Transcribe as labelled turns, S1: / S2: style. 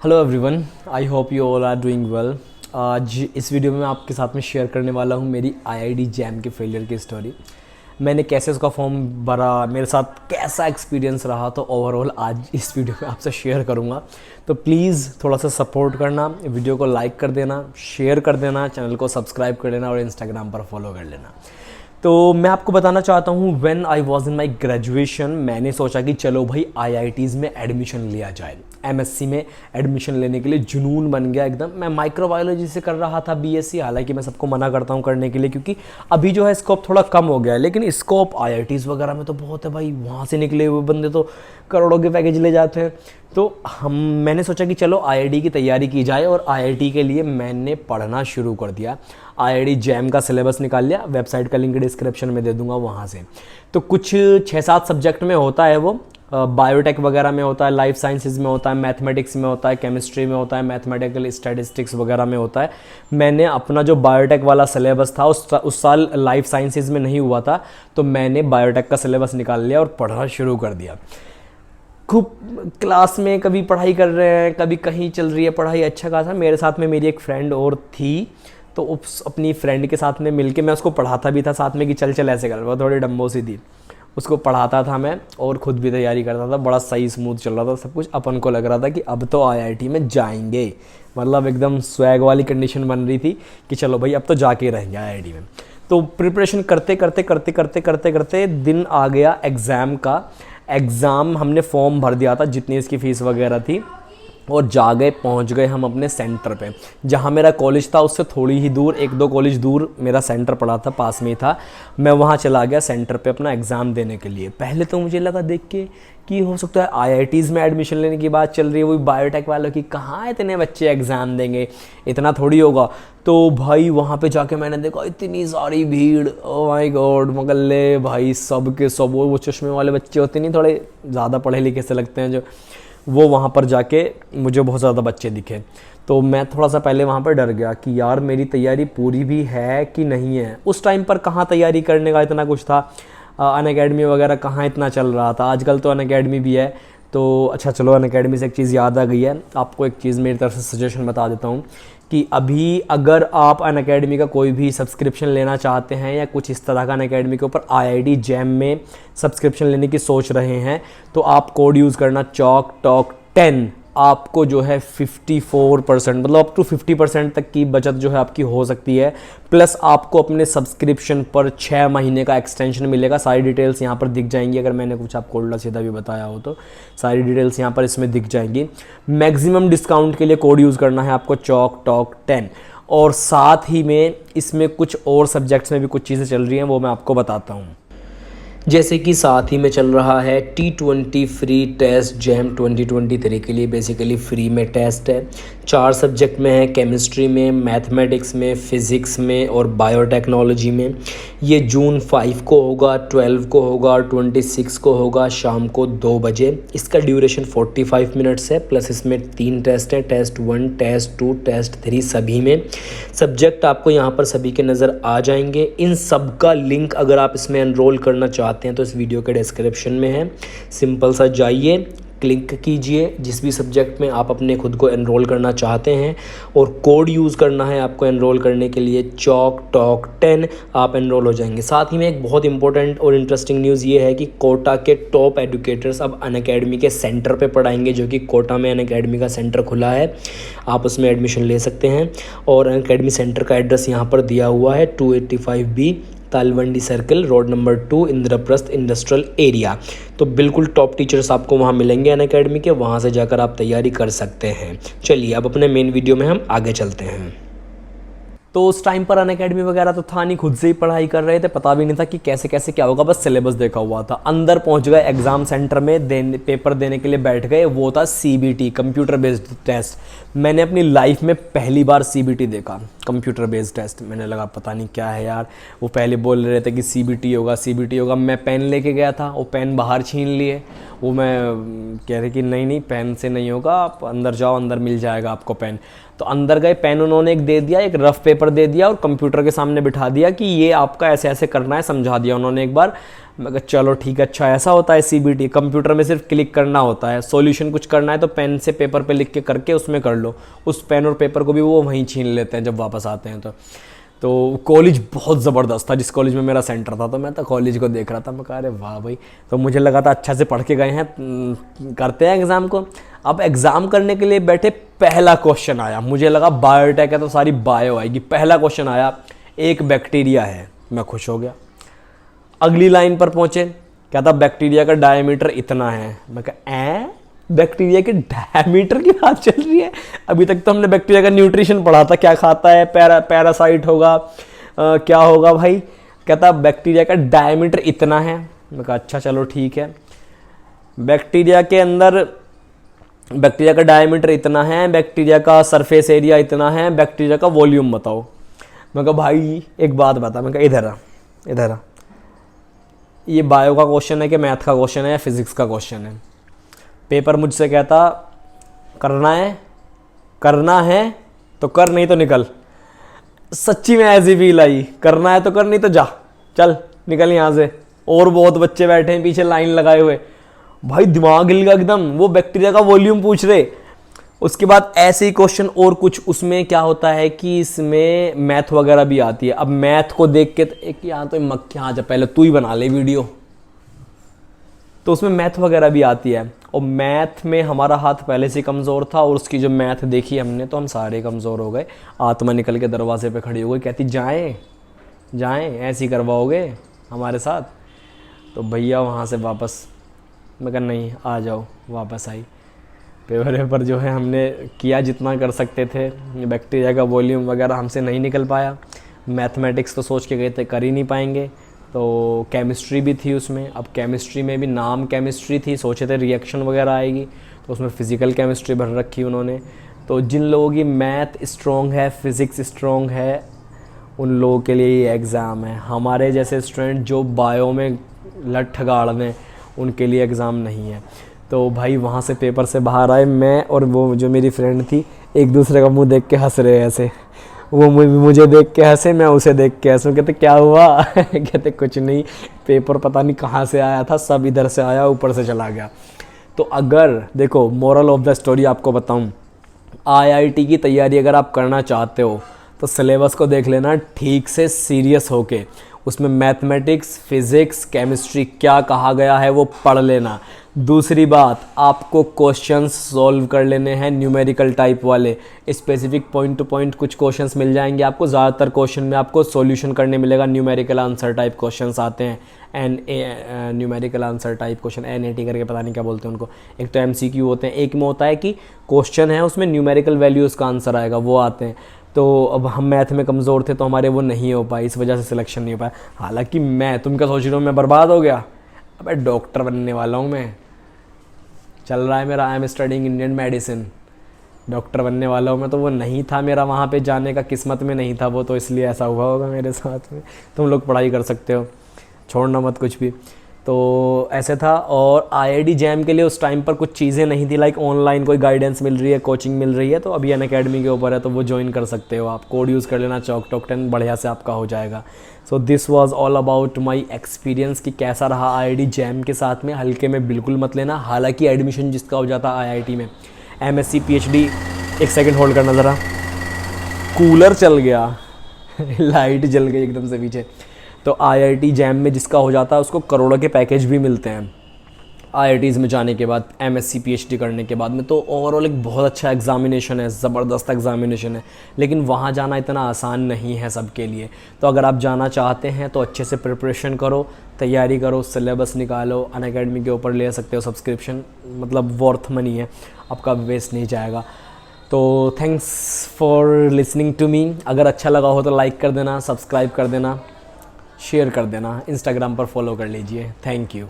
S1: Hello everyone, I hope you all are doing well. आज इस video में मैं आपके साथ में शेयर करने वाला हूँ मेरी आईआईटी जैम के फेलियर की स्टोरी। मैंने कैसे उसका फॉर्म भरा, मेरे साथ कैसा एक्सपीरियंस रहा, तो ओवरऑल आज इस वीडियो में आपसे शेयर करूँगा। तो प्लीज़ थोड़ा सा सपोर्ट करना, वीडियो को लाइक कर देना, शेयर कर देना, चैनल को सब्सक्राइब कर लेना और इंस्टाग्राम पर फॉलो कर लेना। तो मैं आपको बताना चाहता हूँ, when I was in my graduation मैंने सोचा कि चलो भाई आईआईटीज़ में एडमिशन लिया जाए। एमएससी में एडमिशन लेने के लिए जुनून बन गया एकदम। मैं माइक्रोबायोलॉजी से कर रहा था बीएससी, हालांकि मैं सबको मना करता हूँ करने के लिए, क्योंकि अभी जो है स्कोप थोड़ा कम हो गया है, लेकिन स्कोप आईआईटीज़ वगैरह में तो बहुत है भाई। वहाँ से निकले हुए बंदे तो करोड़ों के पैकेज ले जाते हैं। तो मैंने सोचा कि चलो आईआईटी की तैयारी की जाए, और आईआईटी के लिए मैंने पढ़ना शुरू कर दिया। आईआईटी जैम का सिलेबस निकाल लिया, वेबसाइट का लिंक डिस्क्रिप्शन में दे दूंगा वहाँ से। तो कुछ 6-7 सब्जेक्ट में होता है वो, बायोटेक वगैरह में होता है, लाइफ साइंसेज में होता है, मैथमेटिक्स में होता है, केमिस्ट्री में होता है, मैथमेटिकल स्टैटिस्टिक्स वगैरह में होता है। मैंने अपना जो बायोटेक वाला सिलेबस था उस साल लाइफ साइंसेज में नहीं हुआ था, तो मैंने बायोटेक का सिलेबस निकाल लिया और पढ़ना शुरू कर दिया। खूब क्लास में कभी पढ़ाई कर रहे हैं, कभी कहीं चल रही है पढ़ाई अच्छा खासा। मेरे साथ में मेरी एक फ्रेंड और थी, तो उस अपनी फ्रेंड के साथ में मिलके मैं उसको पढ़ाता भी था साथ में कि चल चल ऐसे कर। वो थोड़ी डम्बो सी थी, उसको पढ़ाता था मैं और ख़ुद भी तैयारी करता था। बड़ा सही स्मूथ चल रहा था सब कुछ। अपन को लग रहा था कि अब तो आईआईटी में जाएंगे, मतलब एकदम स्वैग वाली कंडीशन बन रही थी कि चलो भाई अब तो जाके रहेंगे आईआईटी में। तो प्रिपरेशन करते करते करते करते करते करते दिन आ गया एग्ज़ाम का। एग्ज़ाम हमने फॉर्म भर दिया था, जितनी इसकी फ़ीस वगैरह थी, और पहुंच गए हम अपने सेंटर पे। जहाँ मेरा कॉलेज था उससे थोड़ी ही दूर, 1-2 कॉलेज दूर मेरा सेंटर पड़ा था, पास में ही था। मैं वहाँ चला गया सेंटर पे अपना एग्ज़ाम देने के लिए। पहले तो मुझे लगा देख के कि हो सकता है आईआईटीज़ में एडमिशन लेने की बात चल रही है, वही बायोटेक वालों की, कहाँ इतने बच्चे एग्ज़ाम देंगे, इतना थोड़ी होगा। तो भाई वहाँ पे जाके मैंने देखा इतनी सारी भीड़, ओ माय गॉड, मगल्ले भाई सब के सब। वो चश्मे वाले बच्चे होते नहीं, थोड़े ज़्यादा पढ़े लिखे से लगते हैं जो, वो वहाँ पर जाके मुझे बहुत ज़्यादा बच्चे दिखे। तो मैं थोड़ा सा पहले वहाँ पर डर गया कि यार मेरी तैयारी पूरी भी है कि नहीं है। उस टाइम पर कहाँ तैयारी करने का इतना कुछ था, अनअकैडमी वगैरह कहाँ इतना चल रहा था। आजकल तो अनअकैडमी भी है। तो अच्छा चलो, अनअकैडमी से एक चीज़ याद आ गई है, आपको एक चीज़ मेरी तरफ से सजेशन बता देता हूँ कि अभी अगर आप अनअकैडमी का कोई भी सब्सक्रिप्शन लेना चाहते हैं या कुछ इस तरह का अनअकैडमी के ऊपर आईआईटी जैम में सब्सक्रिप्शन लेने की सोच रहे हैं, तो आप कोड यूज़ करना चॉक टॉक 10। आपको जो है 54%, मतलब अप टू 50% तक की बचत जो है आपकी हो सकती है। प्लस आपको अपने सब्सक्रिप्शन पर 6 महीने का एक्सटेंशन मिलेगा। सारी डिटेल्स यहाँ पर दिख जाएंगी, अगर मैंने कुछ आपको उल्टा सीधा भी बताया हो तो सारी डिटेल्स यहाँ पर इसमें दिख जाएंगी। मैक्सिमम डिस्काउंट के लिए कोड यूज़ करना है आपको चॉक टॉक 10। और साथ ही में इसमें कुछ और सब्जेक्ट्स में भी कुछ चीज़ें चल रही हैं, वो मैं आपको बताता हूँ। जैसे कि साथ ही में चल रहा है T20 फ्री टेस्ट जैम 2023 के लिए। बेसिकली फ्री में टेस्ट है, 4 सब्जेक्ट में है, केमिस्ट्री में, मैथमेटिक्स में, फ़िज़िक्स में और बायोटेक्नोलॉजी में। ये जून 5 को होगा, 12 को होगा और 26 को होगा शाम को 2 बजे। इसका ड्यूरेशन 45 मिनट्स है। प्लस इसमें 3 टेस्ट हैं, टेस्ट 1, टेस्ट 2, टेस्ट 3 सभी में। सब्जेक्ट आपको यहाँ पर सभी के नज़र आ जाएंगे। इन सब का लिंक अगर आप इसमें एनरोल करना चाहते हैं तो इस वीडियो के डिस्क्रिप्शन में है। सिंपल सा जाइए, क्लिक कीजिए जिस भी सब्जेक्ट में आप अपने खुद को एनरोल करना चाहते हैं, और कोड यूज़ करना है आपको एनरोल करने के लिए चॉक टॉक 10। आप एनरोल हो जाएंगे। साथ ही में एक बहुत इंपॉर्टेंट और इंटरेस्टिंग न्यूज़ ये है कि कोटा के टॉप एडुकेटर्स अब अनअकैडमी के सेंटर पे पढ़ाएंगे, जो कि कोटा में अनअकैडमी का सेंटर खुला है, आप उसमें एडमिशन ले सकते हैं। और अनअकैडमी सेंटर का एड्रेस यहाँ पर दिया हुआ है, 285B Talwandi circle, road number 2, Indraprastha industrial area. तो बिल्कुल टॉप टीचर्स आपको वहाँ मिलेंगे अनअकैडमी के, वहाँ से जाकर आप तैयारी कर सकते हैं। चलिए अब अपने मेन वीडियो में हम आगे चलते हैं। तो उस टाइम पर अनअकैडमी वगैरह तो था नहीं, खुद से ही पढ़ाई कर रहे थे, पता भी नहीं था कि कैसे कैसे क्या होगा, बस सिलेबस देखा हुआ था। अंदर पहुंच गए एग्ज़ाम सेंटर में, पेपर देने के लिए बैठ गए। वो था CBT, कंप्यूटर बेस्ड टेस्ट। मैंने अपनी लाइफ में पहली बार CBT देखा, कंप्यूटर बेस्ड टेस्ट। मैंने लगा पता नहीं क्या है यार, वो पहले बोल रहे थे कि CBT होगा CBT होगा। मैं पेन लेके गया था, वो पेन बाहर छीन लिए। वो मैं कह रहे कि नहीं नहीं पेन से नहीं होगा, आप अंदर जाओ, अंदर मिल जाएगा आपको पेन। तो अंदर गए, पेन उन्होंने एक दे दिया, एक रफ पेपर दे दिया और कंप्यूटर के सामने बिठा दिया कि ये आपका ऐसे ऐसे करना है, समझा दिया उन्होंने एक बार। मैं कहा चलो ठीक है, अच्छा ऐसा होता है CBT, कंप्यूटर में सिर्फ क्लिक करना होता है, सॉल्यूशन कुछ करना है तो पेन से पेपर पे लिख के करके उसमें कर लो, उस पेन और पेपर को भी वो वहीं छीन लेते हैं जब वापस आते हैं। तो कॉलेज बहुत ज़बरदस्त था, जिस कॉलेज में मेरा सेंटर था, तो मैं तो कॉलेज को देख रहा था, मैं कहा अरे वाह भाई। तो मुझे लगा था अच्छा से पढ़ के गए हैं, करते हैं एग्ज़ाम को। अब एग्ज़ाम करने के लिए बैठे, पहला क्वेश्चन आया, मुझे लगा बायोटेक है तो सारी बायो आएगी। पहला क्वेश्चन आया, एक बैक्टीरिया है, मैं खुश हो गया। अगली लाइन पर पहुँचे, क्या था, बैक्टीरिया का डायमीटर इतना है। मैं कहा बैक्टीरिया के डायमीटर की बात चल रही है, अभी तक तो हमने बैक्टीरिया का न्यूट्रिशन पढ़ा था, क्या खाता है, पैरासाइट होगा, क्या होगा भाई। कहता बैक्टीरिया का डायमीटर इतना है। मैं कहा अच्छा चलो ठीक है, बैक्टीरिया के अंदर बैक्टीरिया का डायमीटर इतना है, बैक्टीरिया का सरफेस एरिया इतना है, बैक्टीरिया का वॉल्यूम बताओ। मैं कहा भाई एक बात बता। मैं कहा इधर आ, ये बायो का क्वेश्चन है कि मैथ का क्वेश्चन है या फिजिक्स का क्वेश्चन है। पेपर मुझसे कहता करना है तो कर, नहीं तो निकल। सच्ची में ऐसी फील आई, करना है तो कर, नहीं तो जा, चल निकल यहाँ से। और बहुत बच्चे बैठे हैं पीछे लाइन लगाए हुए, भाई दिमाग हिल गया एकदम। वो बैक्टीरिया का वॉल्यूम पूछ रहे, उसके बाद ऐसे ही क्वेश्चन और कुछ। उसमें क्या होता है कि इसमें मैथ वगैरह भी आती है। अब मैथ को देख के एक यहाँ तो मक्खियाँ, जा पहले तू ही बना ले वीडियो, तो उसमें मैथ वगैरह भी आती है। और मैथ में हमारा हाथ पहले से कमज़ोर था, और उसकी जो मैथ देखी हमने तो हम सारे कमज़ोर हो गए। आत्मा निकल के दरवाजे पे खड़ी हो गई, कहती जाएं ऐसे ही करवाओगे हमारे साथ। तो भैया वहाँ से वापस, मैं कहा नहीं आ जाओ, वापस आई। पेपर जो है हमने किया जितना कर सकते थे, बैक्टीरिया का वॉल्यूम वगैरह हमसे नहीं निकल पाया। मैथमेटिक्स तो सोच के गए थे कर ही नहीं पाएंगे, तो केमिस्ट्री भी थी उसमें। अब केमिस्ट्री में भी नाम केमिस्ट्री थी, सोचे थे रिएक्शन वगैरह आएगी, तो उसमें फ़िज़िकल केमिस्ट्री भर रखी उन्होंने। तो जिन लोगों की मैथ स्ट्रॉन्ग है, फिज़िक्स स्ट्रॉन्ग है, उन लोगों के लिए ये एग्ज़ाम है। हमारे जैसे स्टूडेंट जो बायो में लठ गाड़ दें, उनके लिए एग्ज़ाम नहीं है। तो भाई वहाँ से पेपर से बाहर आए, मैं और वो जो मेरी फ्रेंड थी एक दूसरे का मुंह देख के हंस रहे ऐसे। वो मुझे देख के हंसे, मैं उसे देख के हंसूँ। कहते क्या हुआ? कहते कुछ नहीं, पेपर पता नहीं कहाँ से आया था, सब इधर से आया ऊपर से चला गया। तो अगर देखो, मोरल ऑफ द स्टोरी आपको बताऊँ, IIT की तैयारी अगर आप करना चाहते हो तो सिलेबस को देख लेना ठीक से, सीरियस होके। उसमें मैथमेटिक्स, फिज़िक्स, केमिस्ट्री क्या कहा गया है वो पढ़ लेना। दूसरी बात, आपको क्वेश्चंस सॉल्व कर लेने हैं न्यूमेरिकल टाइप वाले, स्पेसिफिक पॉइंट टू पॉइंट कुछ क्वेश्चंस मिल जाएंगे आपको। ज़्यादातर क्वेश्चन में आपको सॉल्यूशन करने मिलेगा, न्यूमेरिकल आंसर टाइप क्वेश्चंस आते हैं। Numerical answer type question, NAT करके पता नहीं क्या बोलते हैं उनको। एक तो MCQ होते हैं, एक में होता है कि क्वेश्चन है उसमें न्यूमेरिकल वैल्यूज़ का आंसर आएगा, वो आते हैं। तो अब हम मैथ में कमज़ोर थे तो हमारे वो नहीं हो पाए, इस वजह से सिलेक्शन नहीं हो पाया। हालांकि तुम क्या सोच रहे हो मैं बर्बाद हो गया? अबे डॉक्टर बनने वाला हूँ मैं, चल रहा है मेरा, I am studying Indian medicine, doctor बनने वाला हूँ मैं। तो वो नहीं था मेरा वहाँ पे जाने का, किस्मत में नहीं था वो, तो इसलिए ऐसा हुआ होगा मेरे साथ में। तुम लोग पढ़ाई कर सकते हो, छोड़ना मत कुछ भी। तो ऐसे था। और IIT जैम के लिए उस टाइम पर कुछ चीज़ें नहीं थी, लाइक ऑनलाइन कोई गाइडेंस मिल रही है, कोचिंग मिल रही है, तो अभी अनअकैडमी के ऊपर है, तो वो ज्वाइन कर सकते हो आप। कोड यूज़ कर लेना चॉक 10, बढ़िया से आपका हो जाएगा। So this was all about my experience कि कैसा रहा IIT जैम के साथ में। हल्के में बिल्कुल मत लेना, हालांकि एडमिशन जिसका हो जाता है IIT में, MSc PhD, एक सेकेंड होल्ड करना ज़रा, कूलर चल गया लाइट जल गई एकदम से पीछे। तो IIT जैम में जिसका हो जाता है उसको करोड़ों के पैकेज भी मिलते हैं IITs में जाने के बाद, MSc PhD करने के बाद में। तो ओवरऑल एक बहुत अच्छा एग्जामिनेशन है, ज़बरदस्त एग्जामिनेशन है, लेकिन वहाँ जाना इतना आसान नहीं है सबके लिए। तो अगर आप जाना चाहते हैं तो अच्छे से प्रिपरेशन करो, तैयारी करो, सिलेबस निकालो, अनअकैडमी के ऊपर ले सकते हो सब्सक्रिप्शन, मतलब वर्थ मनी है, आपका वेस्ट नहीं जाएगा। तो thanks for listening to me. अगर अच्छा लगा हो तो लाइक कर देना, सब्सक्राइब कर देना, शेयर कर देना, इंस्टाग्राम पर फॉलो कर लीजिए। Thank you.